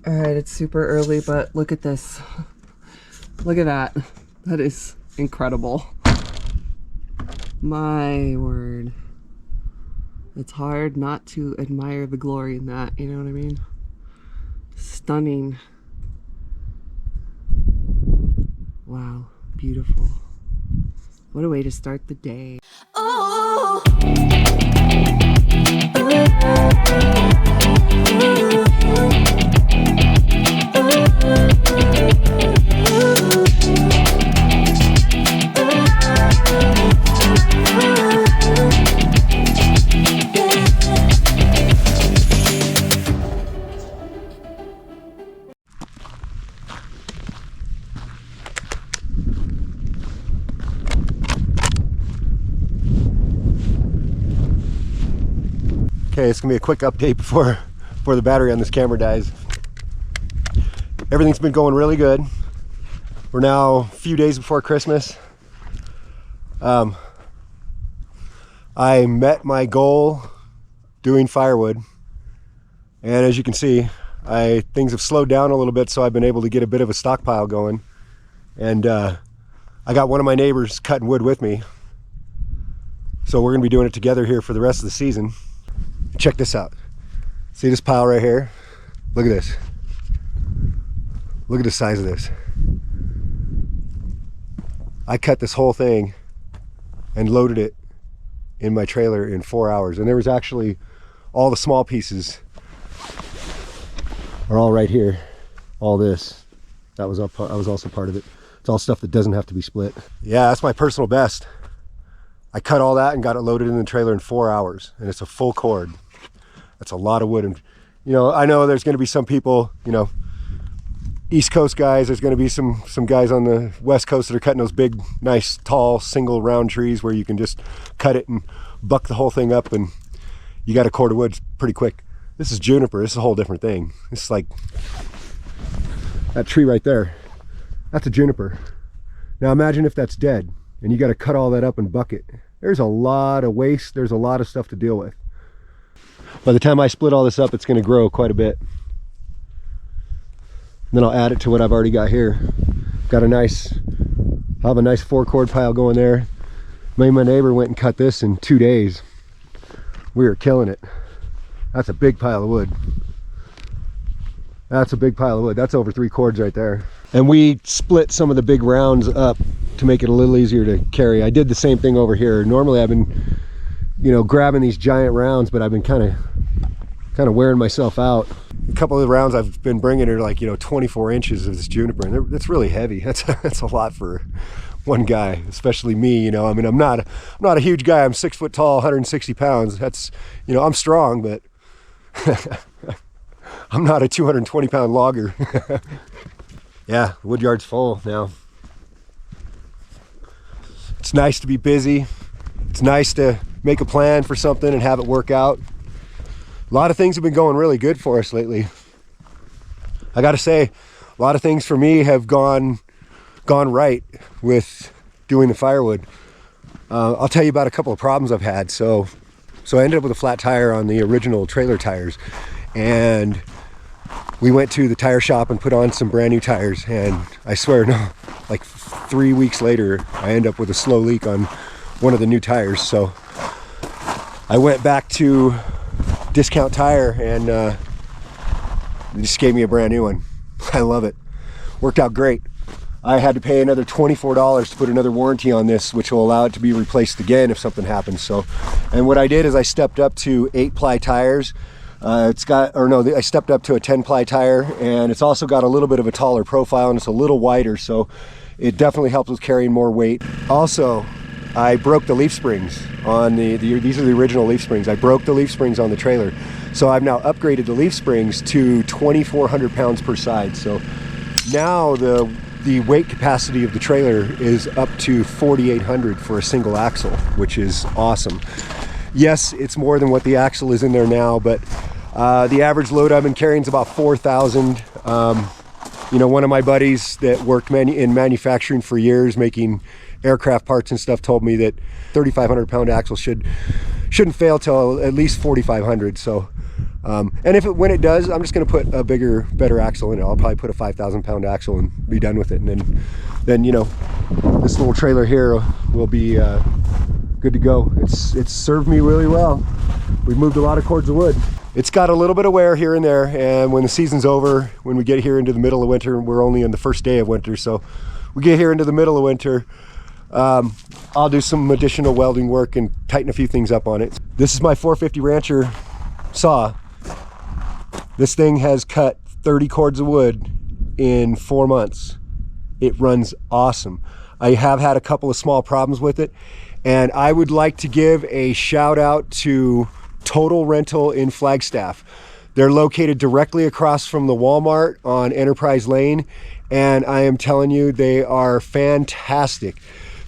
All right, it's super early, but look at this. Look at that. That is incredible. My word. It's hard not to admire the glory in that, you know what I mean? Stunning. Wow, beautiful. What a way to start the day. Oh. Okay, it's gonna be a quick update before the battery on this camera dies. Everything's been going really good. We're now a few days before Christmas. I met my goal doing firewood, and as you can see, things have slowed down a little bit, so I've been able to get a bit of a stockpile going. And I got one of my neighbors cutting wood with me, so we're gonna be doing it together here for the rest of the season. Check this out. See this pile right here? Look at this. Look at the size of this. I cut this whole thing and loaded it in my trailer in 4 hours. And there was actually all the small pieces are all right here. All this. I was also part of it. It's all stuff that doesn't have to be split. Yeah, that's my personal best. I cut all that and got it loaded in the trailer in 4 hours, and it's a full cord. That's a lot of wood. And you know, I know there's going to be some people, you know, East Coast guys, there's going to be some guys on the West Coast that are cutting those big, nice, tall, single round trees where you can just cut it and buck the whole thing up and you got a cord of wood pretty quick. This is juniper. This is a whole different thing. It's like that tree right there. That's a juniper. Now imagine if that's dead and you got to cut all that up and buck it. There's a lot of waste. There's a lot of stuff to deal with. By the time I split all this up, it's going to grow quite a bit. And then I'll add it to what I've already got here. Got a nice, I'll have a nice 4-cord pile going there. Me and my neighbor went and cut this in 2 days. We are killing it. That's a big pile of wood. That's a big pile of wood. That's over 3 cords right there. And we split some of the big rounds up to make it a little easier to carry. I did the same thing over here. Normally I've been, you know, grabbing these giant rounds, but I've been kind of wearing myself out. A couple of the rounds I've been bringing are like, you know, 24 inches of this juniper, and that's really heavy. That's a lot for one guy, especially me. You know, I mean, I'm not a huge guy. I'm 6 foot tall, 160 pounds. That's, you know, I'm strong, but I'm not a 220 pound logger. Yeah, the wood yard's full now. It's nice to be busy. It's nice to make a plan for something and have it work out. A lot of things have been going really good for us lately. I gotta say, a lot of things for me have gone right with doing the firewood. I'll tell you about a couple of problems I've had. So I ended up with a flat tire on the original trailer tires, and we went to the tire shop and put on some brand new tires, and I swear, no, like 3 weeks later, I end up with a slow leak on one of the new tires. So I went back to Discount Tire and they just gave me a brand new one. I love it. Worked out great. I had to pay another $24 to put another warranty on this, which will allow it to be replaced again if something happens. So, and what I did is I stepped up to 8-ply tires. I stepped up to a 10-ply tire, and it's also got a little bit of a taller profile and it's a little wider, so it definitely helps with carrying more weight. Also, I broke the leaf springs on these are the original leaf springs. I broke the leaf springs on the trailer. So I've now upgraded the leaf springs to 2,400 pounds per side. So now the weight capacity of the trailer is up to 4,800 for a single axle, which is awesome. Yes, it's more than what the axle is in there now, but the average load I've been carrying is about 4,000. You know, one of my buddies that worked in manufacturing for years making aircraft parts and stuff told me that 3,500 pound axle shouldn't fail till at least 4,500. So And when it does, I'm just going to put a bigger, better axle in it. I'll probably put a 5,000 pound axle and be done with it. And then you know, this little trailer here will be good to go. It's served me really well. We've moved a lot of cords of wood. It's got a little bit of wear here and there, and when the season's over, when we get here into the middle of winter, we're only on the first day of winter, so we get here into the middle of winter, I'll do some additional welding work and tighten a few things up on it. This is my 450 Rancher saw. This thing has cut 30 cords of wood in 4 months. It runs awesome. I have had a couple of small problems with it, and I would like to give a shout out to Total Rental in Flagstaff. They're located directly across from the Walmart on Enterprise Lane, and I am telling you, they are fantastic.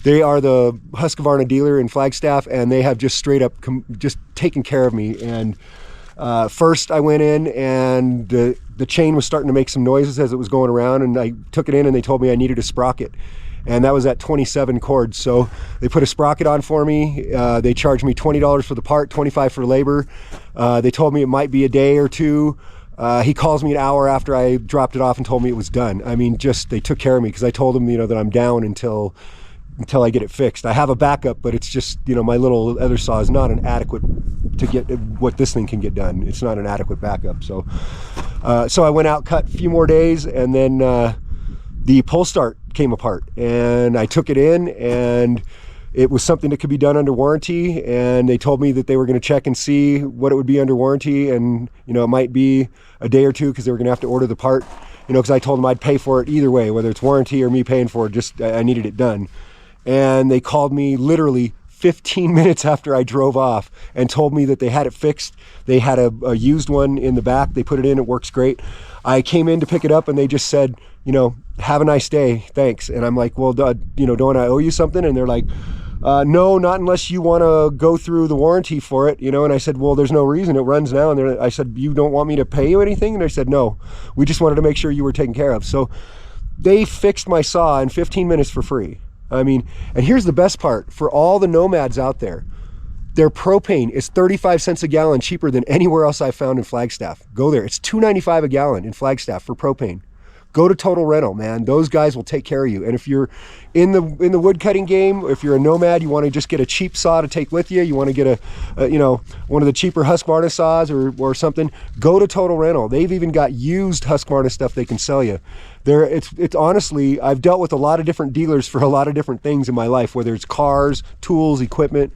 They are the Husqvarna dealer in Flagstaff, and they have just straight up just taken care of me. And first I went in, and the chain was starting to make some noises as it was going around, and I took it in and they told me I needed a sprocket. And that was at 27 cords. So they put a sprocket on for me. They charged me $20 for the part, $25 for labor. They told me it might be a day or two. He calls me an hour after I dropped it off and told me it was done. I mean, just, they took care of me, because I told them, you know, that I'm down until I get it fixed. I have a backup, but it's just, you know, my little other saw is not an adequate to get what this thing can get done. It's not an adequate backup. So I went out, cut a few more days, and then the pull start came apart, and I took it in, and it was something that could be done under warranty, and they told me that they were going to check and see what it would be under warranty, and you know, it might be a day or two because they were going to have to order the part, you know, because I told them I'd pay for it either way, whether it's warranty or me paying for it. Just I needed it done. And they called me literally 15 minutes after I drove off and told me that they had it fixed. They had a used one in the back. They put it in, it works great. I came in to pick it up, and they just said, you know, have a nice day, thanks. And I'm like, well, you know, don't I owe you something? And they're like, no, not unless you want to go through the warranty for it, you know. And I said, well, there's no reason, it runs now. And I said, you don't want me to pay you anything? And they said, no, we just wanted to make sure you were taken care of. So they fixed my saw in 15 minutes for free. I mean, and here's the best part for all the Nomads out there. Their propane is 35 cents a gallon cheaper than anywhere else I've found in Flagstaff. Go there. It's $2.95 a gallon in Flagstaff for propane. Go to Total Rental, man. Those guys will take care of you. And if you're in the wood cutting game, if you're a nomad, you want to just get a cheap saw to take with you, you want to get a you know, one of the cheaper Husqvarna saws or something, go to Total Rental. They've even got used Husqvarna stuff they can sell you. It's honestly, I've dealt with a lot of different dealers for a lot of different things in my life, whether it's cars, tools, equipment.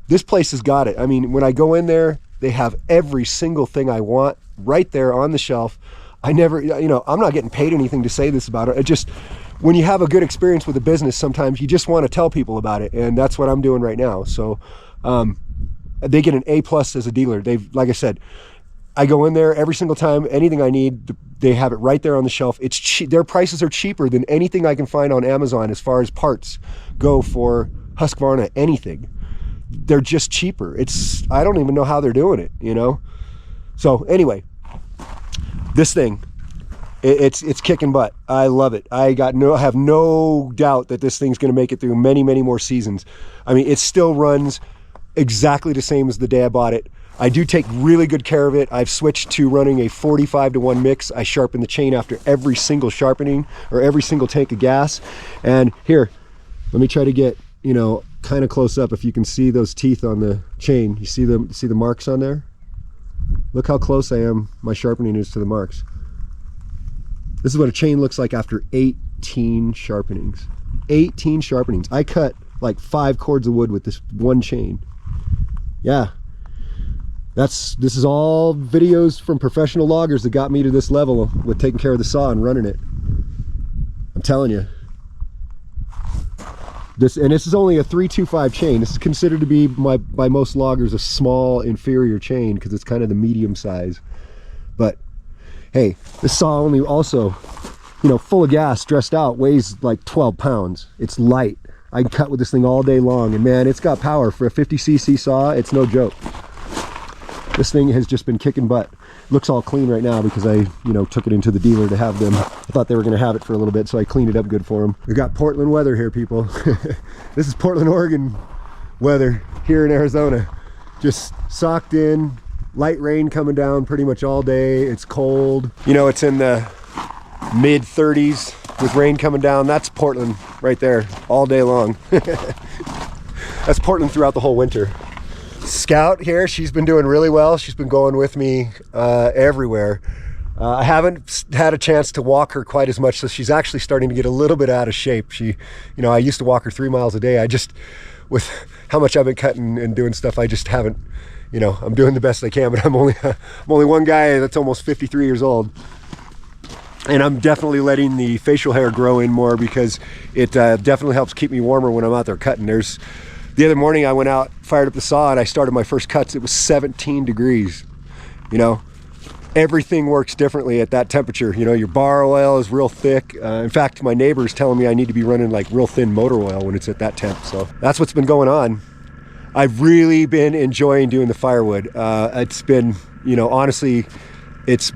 This place has got it. I mean, when I go in there, they have every single thing I want right there on the shelf. I never, you know, I'm not getting paid anything to say this about it. It just, when you have a good experience with a business, sometimes you just want to tell people about it. And that's what I'm doing right now. So they get an A+ as a dealer. They've, like I said, I go in there every single time, anything I need, they have it right there on the shelf. It's cheap. Their prices are cheaper than anything I can find on Amazon as far as parts go for Husqvarna, anything. They're just cheaper. I don't even know how they're doing it, you know? So anyway, this thing, it's kicking butt. I love it. I have no doubt that this thing's going to make it through many, many more seasons. I mean, it still runs exactly the same as the day I bought it. I do take really good care of it. I've switched to running a 45-to-1 mix. I sharpen the chain after every single sharpening or every single tank of gas. And here, let me try to get, you know, kind of close up if you can see those teeth on the chain. You see the marks on there? Look how close I am, my sharpening is to the marks. This is what a chain looks like after 18 sharpenings. 18 sharpenings. I cut like 5 cords of wood with this one chain. Yeah. This is all videos from professional loggers that got me to this level with taking care of the saw and running it. I'm telling you. This is only a 325 chain. This is considered to be by most loggers a small inferior chain because it's kind of the medium size. But hey, this saw only also, you know, full of gas, stressed out, weighs like 12 pounds. It's light. I can cut with this thing all day long, and man, it's got power. For a 50cc saw, it's no joke. This thing has just been kicking butt. Looks all clean right now because I, you know, took it into the dealer to have them. I thought they were going to have it for a little bit, so I cleaned it up good for them. We got Portland weather here, people. This is Portland, Oregon weather here in Arizona. Just socked in, light rain coming down pretty much all day. It's cold. You know, it's in the mid 30s with rain coming down. That's Portland right there all day long. That's Portland throughout the whole winter. Scout here, she's been doing really well. She's been going with me everywhere. I haven't had a chance to walk her quite as much, so she's actually starting to get a little bit out of shape. She, you know, I used to walk her 3 miles a day. I just, with how much I've been cutting and doing stuff, I just haven't, you know, I'm doing the best I can, but I'm only one guy that's almost 53 years old. And I'm definitely letting the facial hair grow in more because it definitely helps keep me warmer when I'm out there cutting. The other morning I went out, fired up the saw, and I started my first cuts. It was 17 degrees, you know. Everything works differently at that temperature. You know, your bar oil is real thick. In fact, my neighbor's telling me I need to be running like real thin motor oil when it's at that temp. So that's what's been going on. I've really been enjoying doing the firewood. It's been, you know, honestly, it's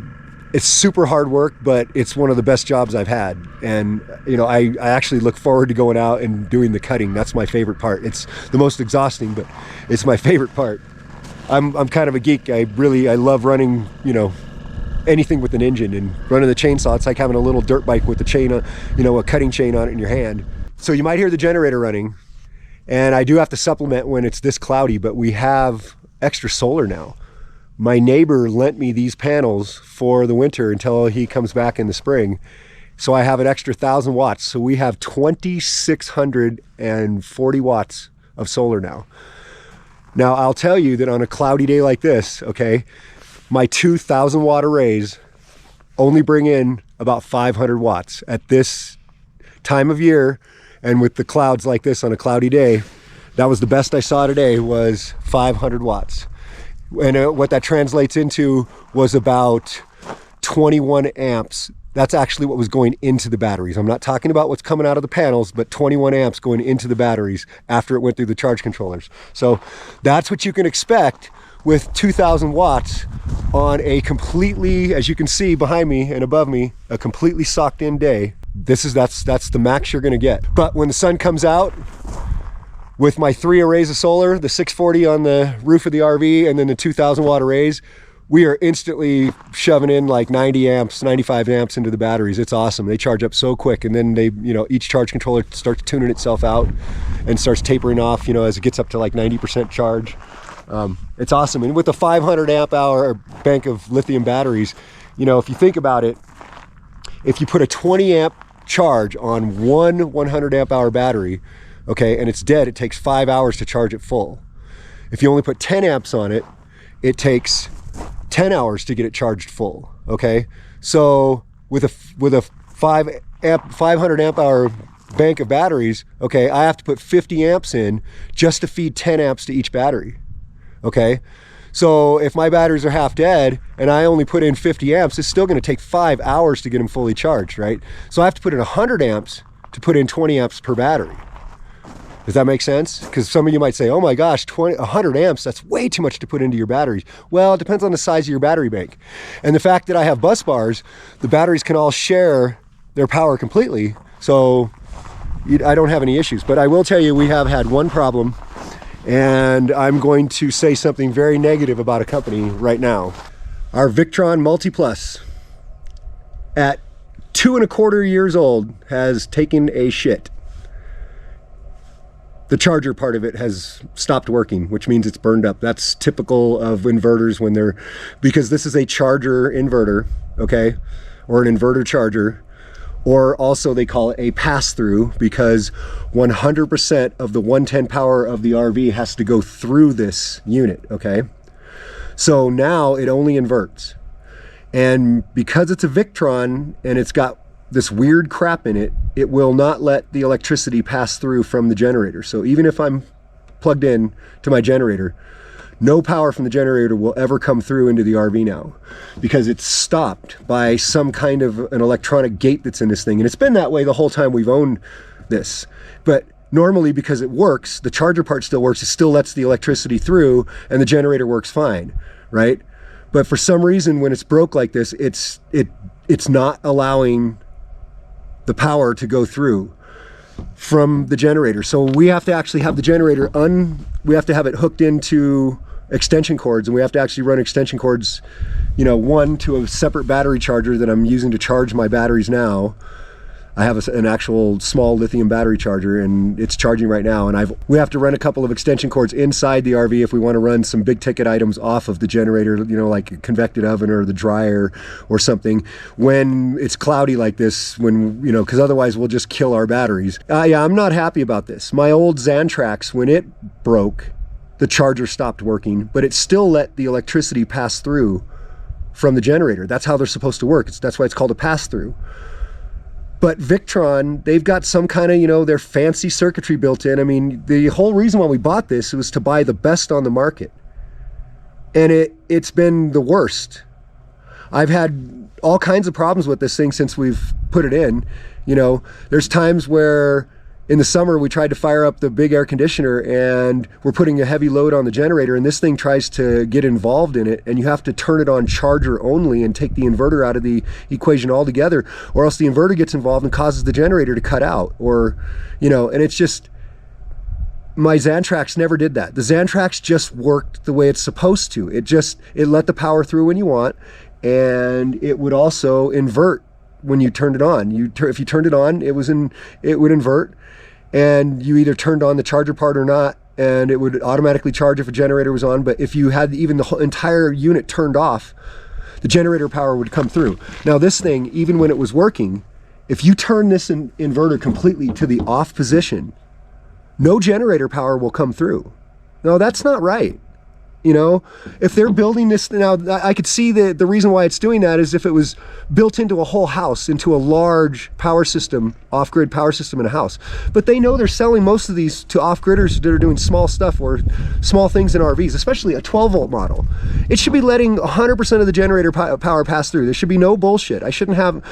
super hard work, but it's one of the best jobs I've had. And, you know, I actually look forward to going out and doing the cutting. That's my favorite part. It's the most exhausting, but it's my favorite part. I'm kind of a geek. I love running, you know, anything with an engine, and running the chainsaw. It's like having a little dirt bike with a chain, you know, a cutting chain on it in your hand. So you might hear the generator running, and I do have to supplement when it's this cloudy, but we have extra solar now. My neighbor lent me these panels for the winter until he comes back in the spring. So I have an extra 1,000 watts. So we have 2,640 watts of solar now. Now, I'll tell you that on a cloudy day like this, okay, my 2,000 watt arrays only bring in about 500 watts. At this time of year, and with the clouds like this on a cloudy day, that was the best I saw today, was 500 watts. And what that translates into was about 21 amps. That's actually what was going into the batteries. I'm not talking about what's coming out of the panels, but 21 amps going into the batteries after it went through the charge controllers. So that's what you can expect with 2,000 watts on a completely, as you can see behind me and above me, a completely socked in day. That's the max you're gonna get. But when the sun comes out, with my 3 arrays of solar, the 640 on the roof of the RV, and then the 2,000 watt arrays, we are instantly shoving in like 90 amps, 95 amps into the batteries. It's awesome. They charge up so quick, and then they, you know, each charge controller starts tuning itself out and starts tapering off, you know, as it gets up to like 90% charge. It's awesome. And with the 500 amp hour bank of lithium batteries, you know, if you think about it, if you put a 20 amp charge on one 100 amp hour battery, okay, and it's dead, it takes 5 hours to charge it full. If you only put 10 amps on it, it takes 10 hours to get it charged full, okay? So with a 500 amp hour bank of batteries, okay, I have to put 50 amps in just to feed 10 amps to each battery, okay? So if my batteries are half dead and I only put in 50 amps, it's still gonna take 5 hours to get them fully charged, right? So I have to put in 100 amps to put in 20 amps per battery. Does that make sense? Because some of you might say, oh my gosh, 100 amps, that's way too much to put into your batteries. Well, it depends on the size of your battery bank. And the fact that I have bus bars, the batteries can all share their power completely. So I don't have any issues. But I will tell you, we have had one problem, and I'm going to say something very negative about a company right now. Our Victron Multiplus, at 2¼ years old, has taken a shit. The charger part of it has stopped working, which means it's burned up. That's typical of inverters when they're, because this is a charger inverter, okay, or an inverter charger, or also they call it a pass-through, because 100% of the 110 power of the RV has to go through this unit, okay? So now it only inverts. And because it's a Victron and it's got this weird crap in it, it will not let the electricity pass through from the generator. So even if I'm plugged in to my generator, no power from the generator will ever come through into the RV now, because it's stopped by some kind of an electronic gate that's in this thing. And it's been that way the whole time we've owned this. But normally, because it works, the charger part still works, it still lets the electricity through, and the generator works fine, right? But for some reason, when it's broke like this, it's not allowing the power to go through from the generator. So we have to actually have the generator we have to have it hooked into extension cords, and we have to actually run extension cords, you know, one to a separate battery charger that I'm using to charge my batteries now. I have an actual small lithium battery charger, and it's charging right now, and we have to run a couple of extension cords inside the RV if we want to run some big ticket items off of the generator, you know, like a convected oven or the dryer or something, when it's cloudy like this, when, you know, because otherwise we'll just kill our batteries. Yeah, I'm not happy about this. My old Xantrax, when it broke, the charger stopped working, but it still let the electricity pass through from the generator. That's how they're supposed to work. That's why it's called a pass-through. But Victron, they've got some kind of, you know, their fancy circuitry built in. I mean, the whole reason why we bought this was to buy the best on the market. And it's been the worst. I've had all kinds of problems with this thing since we've put it in. You know, there's times where in the summer we tried to fire up the big air conditioner and we're putting a heavy load on the generator, and this thing tries to get involved in it, and you have to turn it on charger only and take the inverter out of the equation altogether, or else the inverter gets involved and causes the generator to cut out, or, you know, and it's just, my Xantrax never did that. The Xantrax just worked the way it's supposed to. It let the power through when you want, and it would also invert when you turned it on. If you turned it on, it would invert, and you either turned on the charger part or not, and it would automatically charge if a generator was on. But if you had even the whole entire unit turned off, the generator power would come through. Now this thing, even when it was working, if you turn this inverter completely to the off position, no generator power will come through. No, that's not right. You know, if they're building this now, I could see the reason why it's doing that is if it was built into a whole house, into a large power system, off-grid power system in a house. But they know they're selling most of these to off-gridders that are doing small stuff or small things in RVs, especially a 12-volt model. It should be letting 100% of the generator power pass through. There should be no bullshit. I shouldn't have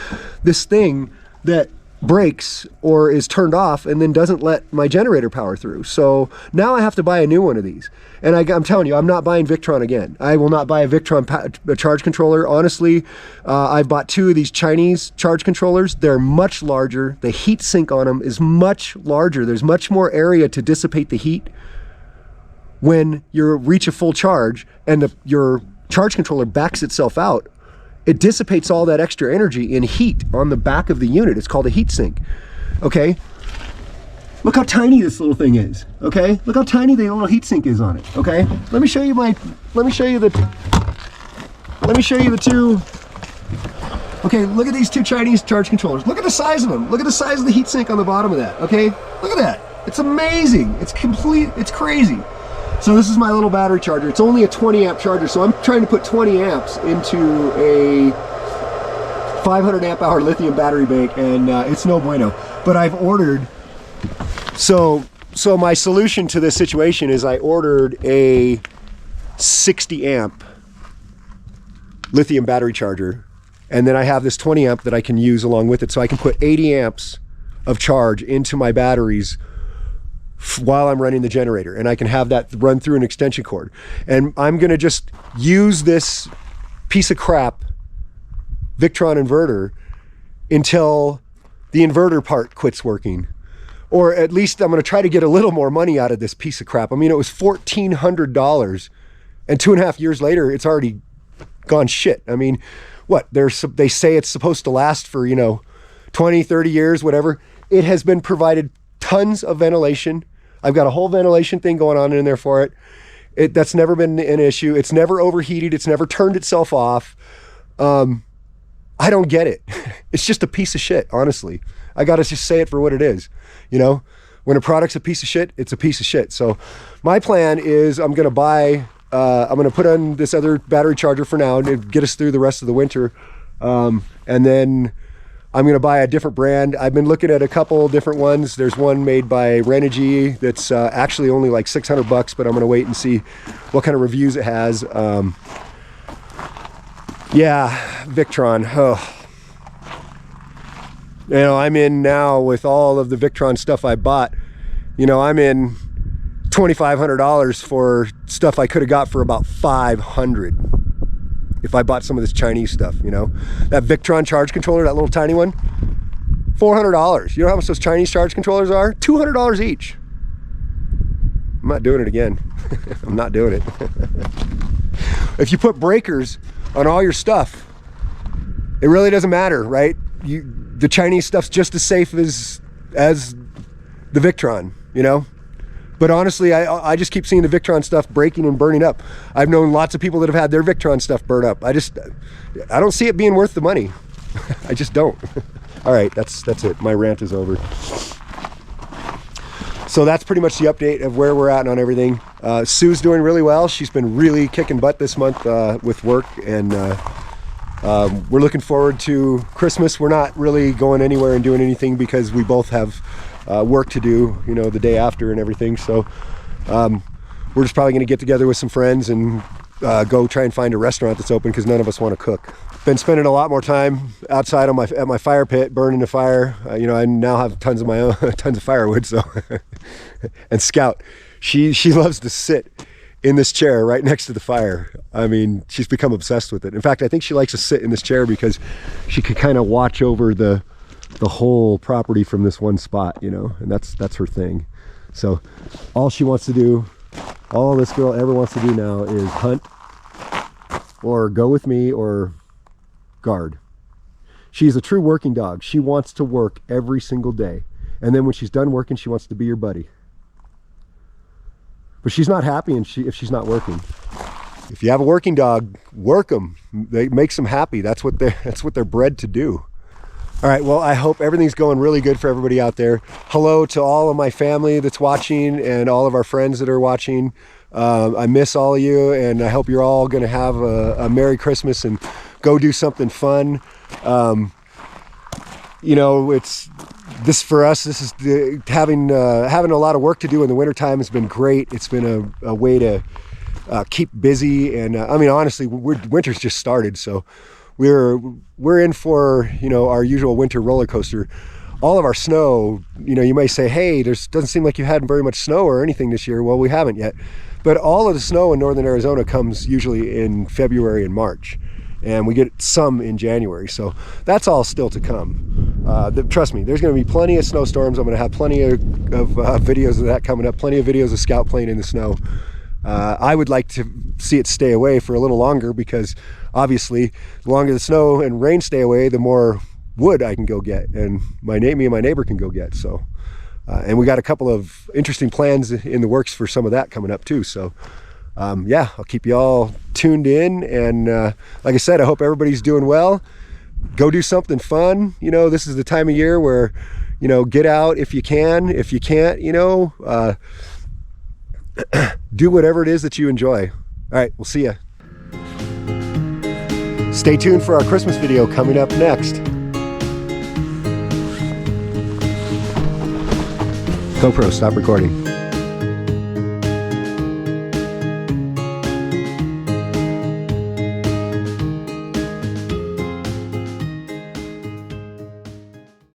this thing that breaks or is turned off and then doesn't let my generator power through. So now I have to buy a new one of these. And I'm telling you, I'm not buying Victron again. I will not buy a Victron charge controller. Honestly, I've bought 2 of these Chinese charge controllers. They're much larger. The heat sink on them is much larger. There's much more area to dissipate the heat when you reach a full charge and your charge controller backs itself out. It dissipates all that extra energy in heat on the back of the unit. It's called a heat sink. Okay? Look how tiny this little thing is. Okay? Look how tiny the little heat sink is on it. Okay? Let me show you the 2. Okay, look at these 2 Chinese charge controllers. Look at the size of them. Look at the size of the heat sink on the bottom of that. Okay? Look at that. It's amazing. It's crazy. So this is my little battery charger. It's only a 20 amp charger, so I'm trying to put 20 amps into a 500 amp hour lithium battery bank, and it's no bueno. But I've ordered, so my solution to this situation is I ordered a 60 amp lithium battery charger, and then I have this 20 amp that I can use along with it, so I can put 80 amps of charge into my batteries while I'm running the generator, and I can have that run through an extension cord. And I'm gonna just use this piece of crap Victron inverter until the inverter part quits working, or at least I'm gonna try to get a little more money out of this piece of crap. I mean, it was $1,400, and 2.5 years later it's already gone shit. I mean, what, they say it's supposed to last for, you know, 20, 30 years, whatever. It has been provided tons of ventilation. I've got a whole ventilation thing going on in there for it. That's never been an issue. It's never overheated. It's never turned itself off. I don't get it. It's just a piece of shit, honestly. I got to just say it for what it is. You know, when a product's a piece of shit, it's a piece of shit. So my plan is I'm going to put on this other battery charger for now to get us through the rest of the winter. And then I'm going to buy a different brand. I've been looking at a couple different ones. There's one made by Renogy that's actually only like $600, but I'm going to wait and see what kind of reviews it has. Yeah, Victron. Oh. You know, I'm in now with all of the Victron stuff I bought. You know, I'm in $2,500 for stuff I could have got for about $500. If I bought some of this Chinese stuff, you know. That Victron charge controller, that little tiny one, $400. You know how much those Chinese charge controllers are? $200 each. I'm not doing it again. I'm not doing it. If you put breakers on all your stuff, it really doesn't matter, right? The Chinese stuff's just as safe as the Victron, you know? But honestly, I just keep seeing the Victron stuff breaking and burning up. I've known lots of people that have had their Victron stuff burn up. I don't see it being worth the money. I just don't. All right, that's it. My rant is over. So that's pretty much the update of where we're at on everything. Sue's doing really well. She's been really kicking butt this month with work, and we're looking forward to Christmas. We're not really going anywhere and doing anything because we both have work to do, you know, the day after and everything. So we're just probably going to get together with some friends and go try and find a restaurant that's open because none of us want to cook. Been spending a lot more time outside on at my fire pit, burning the fire. You know, I now have tons of my own, tons of firewood. So, and Scout, she loves to sit in this chair right next to the fire. I mean, she's become obsessed with it. In fact, I think she likes to sit in this chair because she could kind of watch over the whole property from this one spot, you know, and that's her thing. So all she wants to do, all this girl ever wants to do now is hunt or go with me or guard. She's a true working dog. She wants to work every single day. And then when she's done working, she wants to be your buddy. But she's not happy if she's not working. If you have a working dog, work them. It makes them happy. That's what they're bred to do. All right, well, I hope everything's going really good for everybody out there. Hello to all of my family that's watching and all of our friends that are watching. I miss all of you, and I hope you're all gonna have a Merry Christmas and go do something fun. You know, for us, this is having a lot of work to do in the wintertime has been great. It's been a way to keep busy, and I mean, honestly, winter's just started, so we're in for, you know, our usual winter roller coaster. All of our snow, you know, you may say, hey, doesn't seem like you had very much snow or anything this year. Well, we haven't yet, but all of the snow in northern Arizona comes usually in February and March, and we get some in January, so that's all still to come. Trust me, there's going to be plenty of snowstorms. I'm going to have plenty of videos of that coming up, plenty of videos of Scout playing in the snow. I would like to see it stay away for a little longer because obviously the longer the snow and rain stay away, the more wood I can go get, and me and my neighbor can go get. So and we got a couple of interesting plans in the works for some of that coming up too. So yeah, I'll keep you all tuned in, and like I said, I hope everybody's doing well. Go do something fun. You know, this is the time of year where, you know, get out if you can. If you can't, you know, do whatever it is that you enjoy. All right, we'll see ya. Stay tuned for our Christmas video coming up next. GoPro, stop recording.